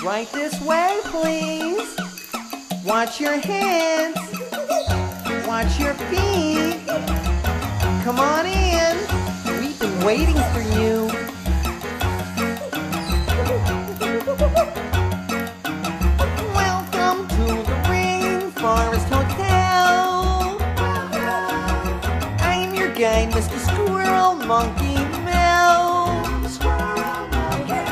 Right this way, please. Watch your hands. Watch your feet. Come on in. We've been waiting for you. Welcome to the Rainforest Hotel. I'm your guide, Mr. Squirrel Monkey Mouse.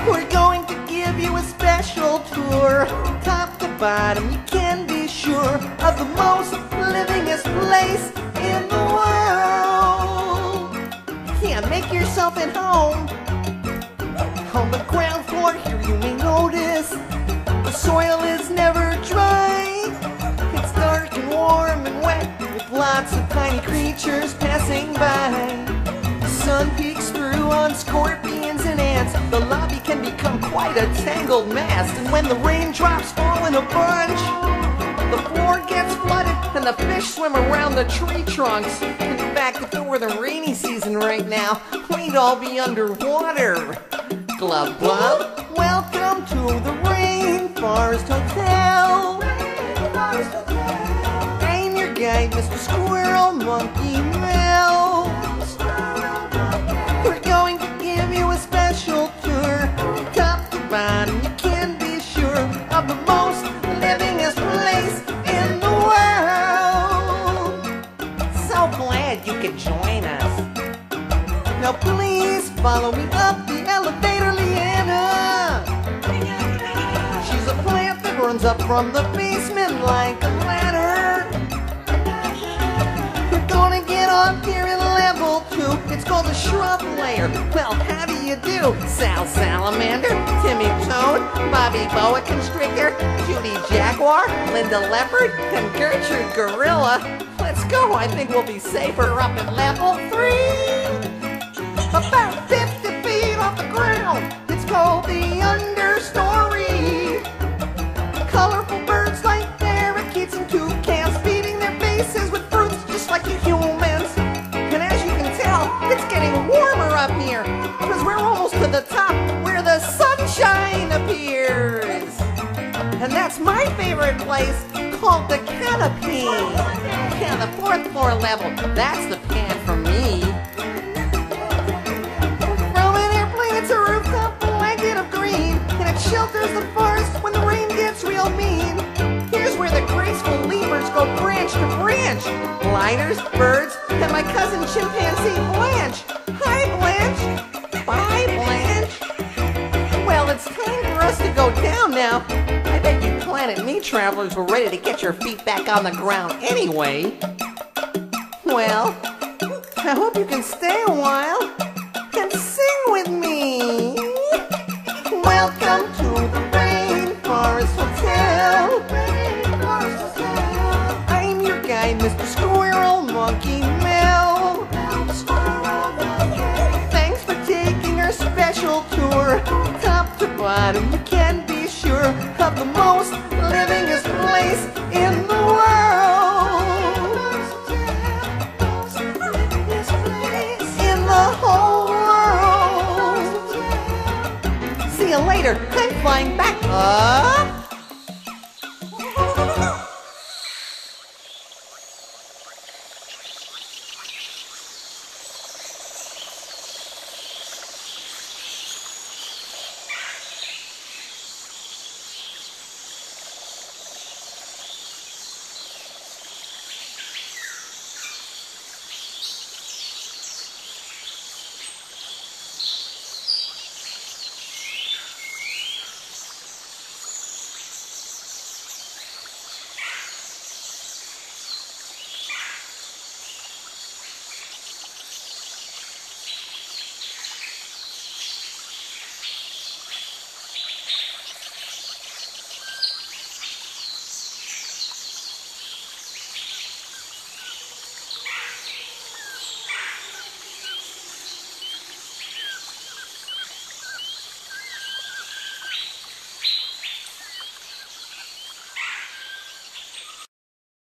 We're going to give you a special tour, top to bottom. You can be sure of the most livingest place in the world. Yeah, make yourself at home. On the ground floor here you may notice the soil is never dry. It's dark and warm and wet with lots of tiny creatures passing by. The sun peeks through on scorpions and ants. The lobby can become quite a tangled mass. And when the raindrops fall in a bunch, the floor gets flooded and the fish swim around the tree trunks. In fact, if it were the rainy season right now, we'd all be underwater. Glub glub, welcome to the Rainforest Hotel. I'm your guide, Mr. Squirrel Monkey Mouse. We're going to give you a special tour, top to bottom. You can be sure of the most livingest place in the world. So glad you could join us. Now please follow me up the elevator, Leanna. She's a plant that runs up from the basement like a ladder. We're gonna get on here in level 2. It's called the shrub layer. Well, how do you do? Sal Salamander, Timmy Toad, Bobby Boa Constrictor, Judy Jaguar, Linda Leopard, and Gertrude Gorilla. Let's go. I think we'll be safer up at level 3. About 50 feet off the ground. It's called the understory. Colorful birds like parakeets and toucans feeding their faces with fruits just like you humans. And as you can tell, it's getting warmer up here because we're almost to the top where the sunshine appears. And that's my favorite place, called the canopy. Yeah, the 4th floor level. That's the pan for me. It's a rooftop blanket of green, and it shelters the forest when the rain gets real mean. Here's where the graceful leapers go branch to branch. Gliders, birds, and my cousin chimpanzee Blanche. Hi, Blanche. Bye, Blanche. Well, it's time for us to go down now. I bet you Planet Me travelers were ready to get your feet back on the ground anyway. Well, I hope you can stay a while and sing with me. Welcome to the Rainforest Hotel. I'm your guide, Mr. Squirrel Monkey Mouse. Thanks for taking our special tour, top to bottom. You can be sure of the most livingest place in the world. In the whole world. See you later. I'm flying back up.